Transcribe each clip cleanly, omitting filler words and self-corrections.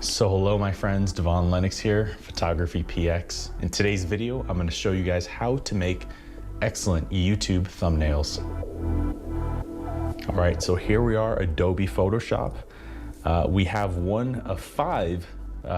So hello my friends, Devon Lennox here, PhotographyPX. In today's video, I'm going to show you guys how to make excellent YouTube thumbnails. All right, so here we are, Adobe Photoshop. We have one of 5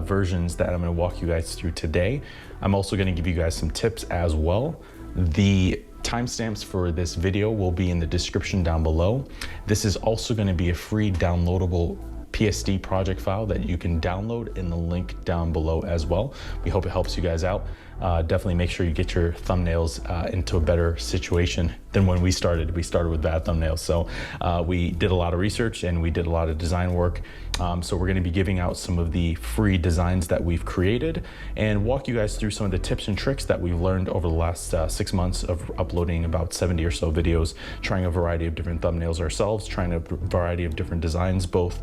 versions that I'm going to walk you guys through today. I'm also going to give you guys some tips as well. The timestamps for this video will be in the description down below. This is also going to be a free downloadable PSD project file that you can download in the link down below as well. We hope it helps you guys out. Definitely make sure you get your thumbnails into a better situation than when we started. We started with bad thumbnails. So we did a lot of research and we did a lot of design work. So we're going to be giving out some of the free designs that we've created and walk you guys through some of the tips and tricks that we've learned over the last 6 months of uploading about 70 or so videos, trying a variety of different thumbnails ourselves, trying a variety of different designs, both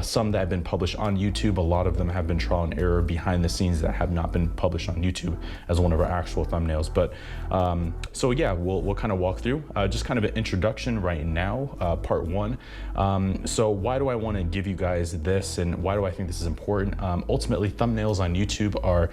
some that have been published on YouTube. A lot of them have been trial and error behind the scenes that have not been published on YouTube as one of our actual thumbnails. But so yeah, we'll kind of walk through just kind of an introduction right now, part 1. So why do I want to give you guys this and why do I think this is important? Ultimately, thumbnails on YouTube are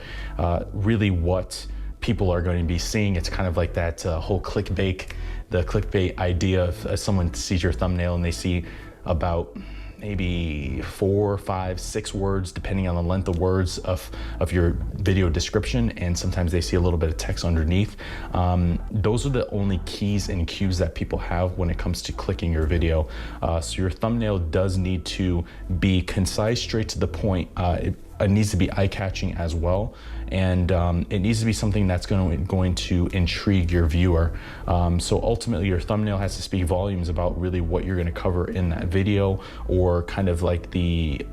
really what people are going to be seeing. It's kind of like that whole the clickbait idea of someone sees your thumbnail and they see about maybe 4, 5, 6 words, depending on the length of words of your video description, and sometimes they see a little bit of text underneath. Those are the only keys and cues that people have when it comes to clicking your video. So your thumbnail does need to be concise, straight to the point. It needs to be eye-catching as well, and it needs to be something that's going to intrigue your viewer. So ultimately, your thumbnail has to speak volumes about really what you're going to cover in that video, or kind of like the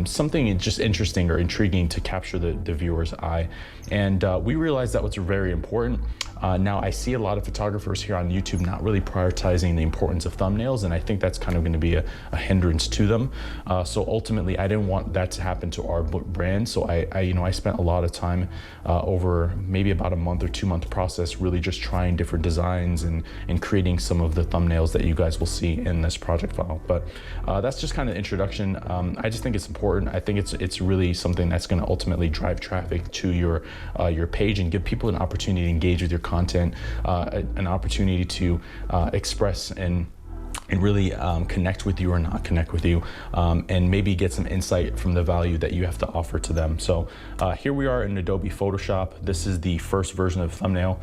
something just interesting or intriguing to capture the viewer's eye. And we realized that was very important. Now I see a lot of photographers here on YouTube not really prioritizing the importance of thumbnails, and I think that's kind of going to be a hindrance to them. So ultimately, I didn't want that to happen to our brand. So I spent a lot of time over maybe about a month or 2-month process, really just trying different designs and creating some of the thumbnails that you guys will see in this project file. But that's just kind of introduction. I just think it's important. I think it's really something that's going to ultimately drive traffic to your page and give people an opportunity to engage with your content, an opportunity to express and really connect with you or not connect with you, and maybe get some insight from the value that you have to offer to them. So here we are in Adobe Photoshop. This is the first version of the thumbnail.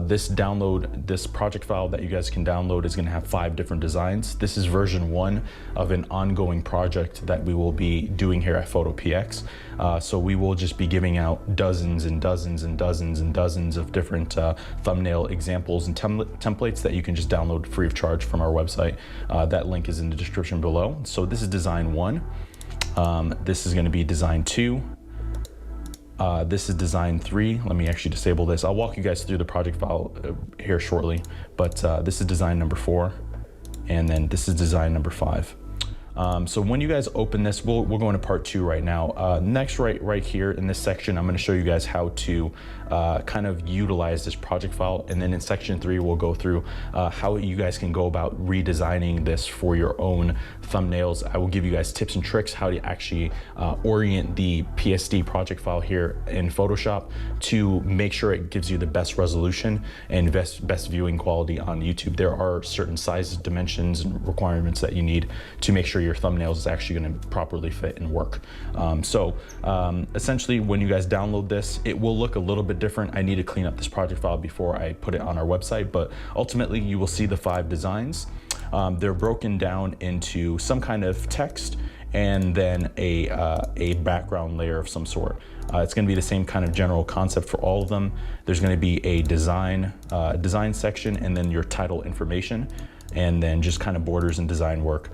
This project file that you guys can download is going to have 5 different designs. This is version 1 of an ongoing project that we will be doing here at PhotopX. So we will just be giving out dozens and dozens and dozens and dozens of different thumbnail examples and templates that you can just download free of charge from our website. That link is in the description below. So this is design 1. This is going to be design 2. This is design 3. Let me actually disable this. I'll walk you guys through the project file here shortly, but this is design number 4, and then this is design number 5. So when you guys open this, we'll go into part 2 right now. Next, right here in this section, I'm going to show you guys how to kind of utilize this project file. And then in section 3, we'll go through how you guys can go about redesigning this for your own thumbnails. I will give you guys tips and tricks how to actually orient the PSD project file here in Photoshop to make sure it gives you the best resolution and best viewing quality on YouTube. There are certain sizes, dimensions, and requirements that you need to make sure your thumbnails is actually going to properly fit and work. Essentially, when you guys download this, it will look a little bit different. I need to clean up this project file before I put it on our website, but ultimately you will see the 5 designs. They're broken down into some kind of text and then a background layer of some sort. It's going to be the same kind of general concept for all of them. There's going to be a design section, and then your title information, and then just kind of borders and design work.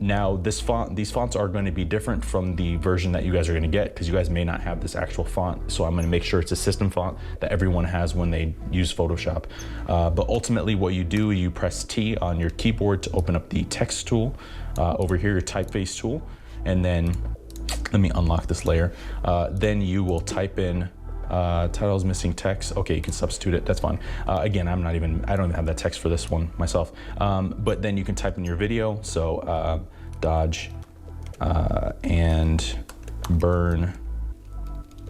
Now these fonts are going to be different from the version that you guys are going to get, because you guys may not have this actual font. So I'm going to make sure it's a system font that everyone has when they use Photoshop. But ultimately what you do, you press T on your keyboard to open up the text tool. Over here, your typeface tool. And then let me unlock this layer. Then you will type in title is missing text. Okay, you can substitute it, that's fine. Again, I don't even have that text for this one myself. But then you can type in your video. So Dodge and burn,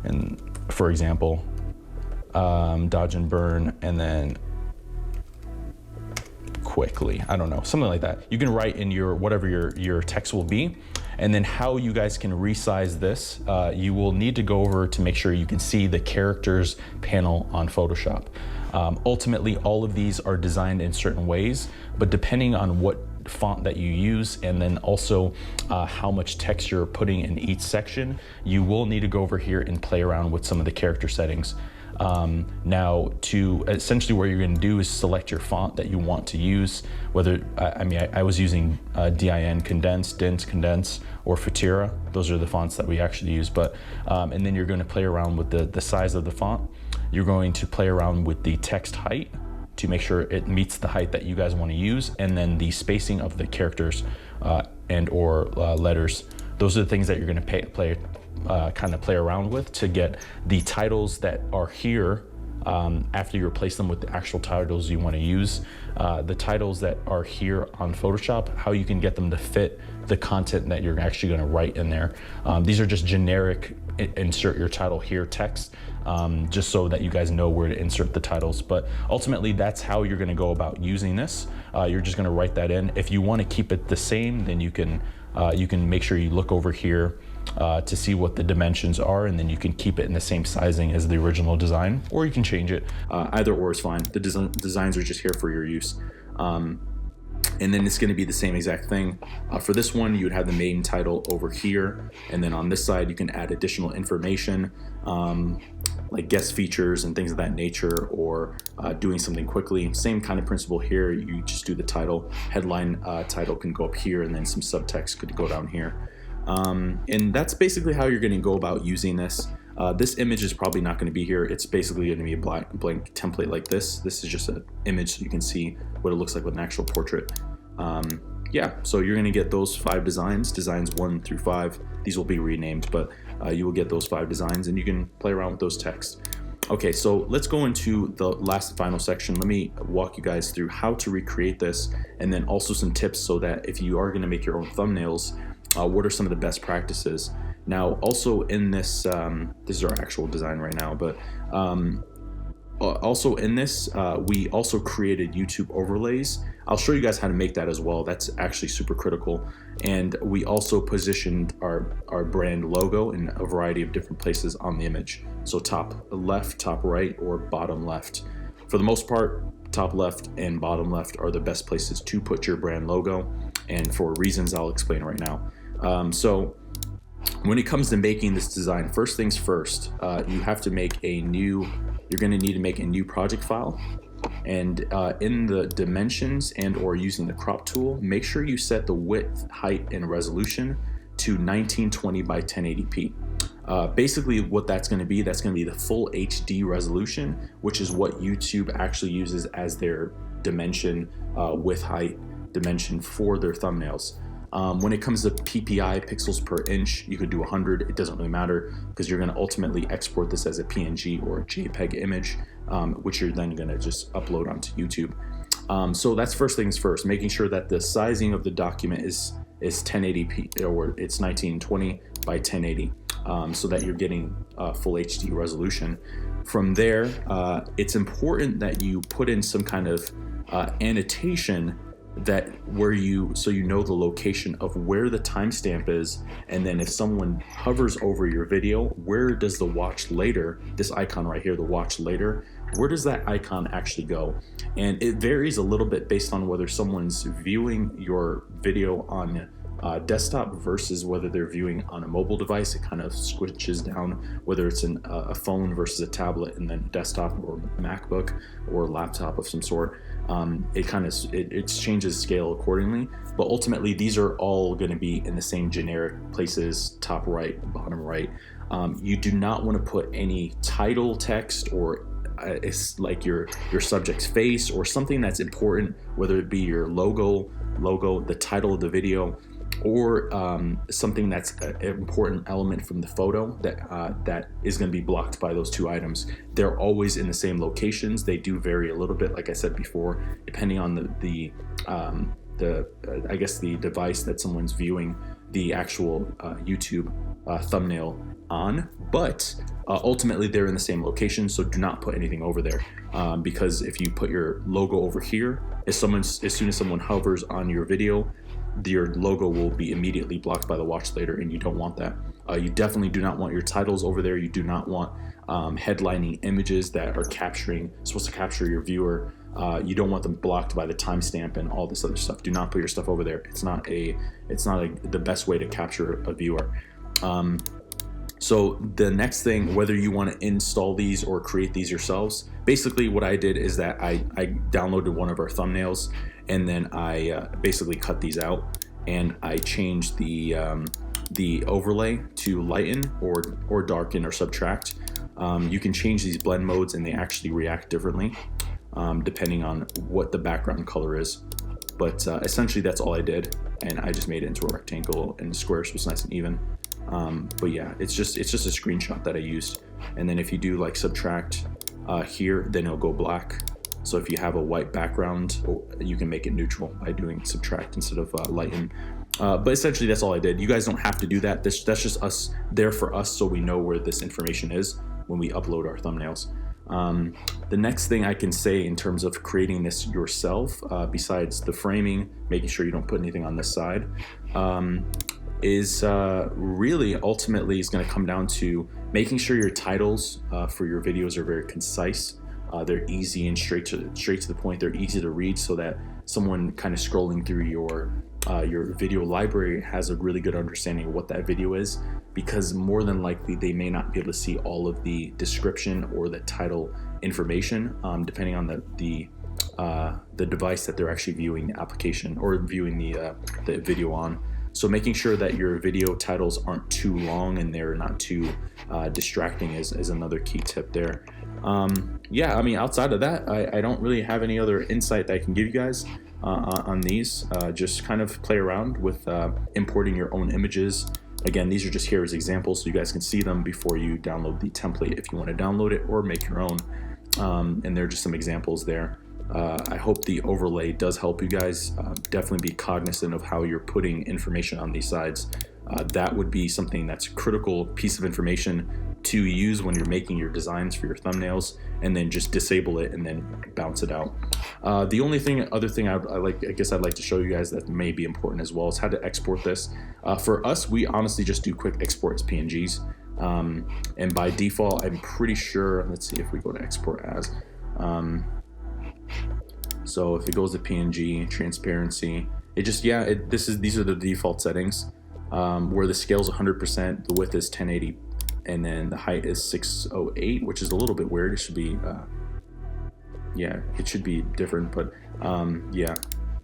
and for example, dodge and burn, and then quickly, I don't know, something like that. You can write in your whatever your text will be, and then how you guys can resize this. You will need to go over to make sure you can see the characters panel on Photoshop. Ultimately, all of these are designed in certain ways, but depending on what font that you use, and then also how much text you're putting in each section, you will need to go over here and play around with some of the character settings. Now, to essentially what you're going to do is select your font that you want to use, whether I was using DIN Condense, Dint Condense, or Futera. Those are the fonts that we actually use. But and then you're going to play around with the size of the font. You're going to play around with the text height to make sure it meets the height that you guys want to use, and then the spacing of the characters and or letters. Those are the things that you're going to kind of play around with to get the titles that are here after you replace them with the actual titles you want to use. The titles that are here on Photoshop, how you can get them to fit the content that you're actually going to write in there. These are just generic insert your title here text, just so that you guys know where to insert the titles. But ultimately, that's how you're going to go about using this. You're just going to write that in. If you want to keep it the same, then you can make sure you look over here to see what the dimensions are, and then you can keep it in the same sizing as the original design, or you can change it. Either or is fine. The designs are just here for your use. And then it's going to be the same exact thing. For this one, you would have the main title over here, and then on this side you can add additional information, like guest features and things of that nature, or doing something quickly. Same kind of principle here. You just do the title. Headline title can go up here, and then some subtext could go down here. And that's basically how you're going to go about using this. This image is probably not going to be here. It's basically going to be a blank template like this. This is just an image so you can see what it looks like with an actual portrait. Yeah, so you're going to get those 5 designs 1 through 5. These will be renamed, but you will get those 5 designs, and you can play around with those texts. Okay, so let's go into the last final section. Let me walk you guys through how to recreate this, and then also some tips so that if you are going to make your own thumbnails, what are some of the best practices. Now, also in this, this is our actual design right now, but also in this, we also created YouTube overlays. I'll show you guys how to make that as well. That's actually super critical. And we also positioned our brand logo in a variety of different places on the image. So top left, top right, or bottom left. For the most part, top left and bottom left are the best places to put your brand logo, and for reasons I'll explain right now. So when it comes to making this design, first things first, you have to make you're going to need to make a new project file. And in the dimensions and or using the crop tool, make sure you set the width, height, and resolution to 1920 by 1080p. Basically what that's going to be the full HD resolution, which is what YouTube actually uses as their dimension, width, height dimension for their thumbnails. When it comes to PPI, pixels per inch, you could do 100. It doesn't really matter because you're going to ultimately export this as a PNG or a JPEG image, which you're then going to just upload onto YouTube. So that's first things first, making sure that the sizing of the document is 1080p, or it's 1920 by 1080, so that you're getting full HD resolution. From there, it's important that you put in some kind of annotation so you know the location of where the timestamp is, and then if someone hovers over your video, where does the watch later, this icon right here, the watch later, where does that icon actually go? And it varies a little bit based on whether someone's viewing your video on desktop versus whether they're viewing on a mobile device. It kind of switches down whether it's a phone versus a tablet, and then a desktop or MacBook or laptop of some sort. It changes scale accordingly, but ultimately these are all going to be in the same generic places, top right, bottom right. You do not want to put any title text or it's like your subject's face or something that's important, whether it be your logo, the title of the video, or something that's an important element from the photo that is going to be blocked by those 2 items. They're always in the same locations. They do vary a little bit, like I said before, depending on I guess the device that someone's viewing the actual YouTube thumbnail on, but ultimately they're in the same location, so do not put anything over there, because if you put your logo over here, as soon as someone hovers on your video, your logo will be immediately blocked by the watch later, and you don't want that. You definitely do not want your titles over there. You do not want headlining images that are supposed to capture your viewer. You don't want them blocked by the timestamp and all this other stuff. Do not put your stuff over there. It's not the best way to capture a viewer. So the next thing, whether you want to install these or create these yourselves, basically what I did is that I downloaded one of our thumbnails, and then I basically cut these out, and I changed the overlay to lighten or darken or subtract. You can change these blend modes, and they actually react differently depending on what the background color is. But essentially that's all I did, and I just made it into a rectangle, and the square was nice and even. But yeah, it's just a screenshot that I used. And then if you do like subtract here, then it'll go black. So if you have a white background, you can make it neutral by doing subtract instead of lighten. But essentially that's all I did. You guys don't have to do that. That's just us there for us, so we know where this information is when we upload our thumbnails. The next thing I can say in terms of creating this yourself, besides the framing, making sure you don't put anything on this side, is really ultimately is going to come down to making sure your titles for your videos are very concise. They're easy and straight to the point. They're easy to read, so that someone kind of scrolling through your video library has a really good understanding of what that video is, because more than likely they may not be able to see all of the description or the title information, depending on the device that they're actually viewing the application or viewing the video on. So making sure that your video titles aren't too long and they're not too distracting is another key tip there. Yeah, I mean, outside of that, I don't really have any other insight that I can give you guys on these. Just kind of play around with importing your own images. Again, these are just here as examples, so you guys can see them before you download the template if you want to download it or make your own. And there are just some examples there. I hope the overlay does help you guys. Definitely be cognizant of how you're putting information on these sides. That would be something that's a critical piece of information to use when you're making your designs for your thumbnails, and then just disable it and then bounce it out. The only other thing I guess I'd like to show you guys that may be important as well is how to export this. For us, we honestly just do quick export as PNGs. And by default, I'm pretty sure, let's see if we go to export as, so if it goes to PNG, transparency, these are the default settings, where the scale is 100%, the width is 1080, and then the height is 608, which is a little bit weird. It should be, yeah, it should be different, but yeah,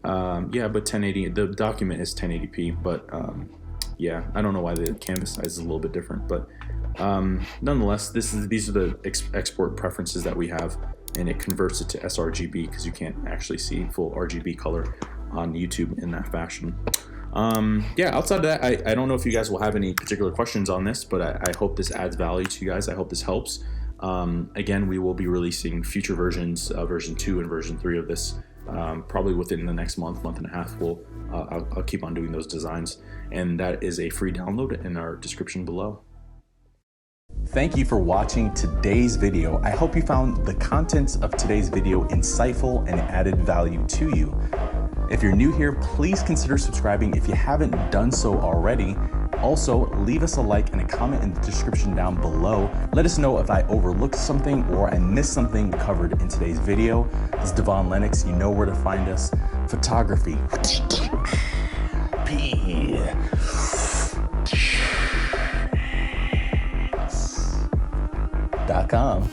but 1080, the document is 1080p, but yeah, I don't know why the canvas size is a little bit different, but nonetheless, these are the export preferences that we have, and it converts it to sRGB because you can't actually see full RGB color on YouTube in that fashion. Yeah, outside of that, I don't know if you guys will have any particular questions on this, but I hope this adds value to you guys. I hope this helps. Again, we will be releasing future versions, version 2 and version 3 of this, probably within the next month and a half. I'll keep on doing those designs, and that is a free download in our description below. Thank you for watching today's video. I hope you found the contents of today's video insightful and added value to you. If you're new here, please consider subscribing if you haven't done so already. Also, leave us a like and a comment in the description down below. Let us know if I overlooked something or I missed something covered in today's video. This is Devon Lennox. You know where to find us. Photography. .com.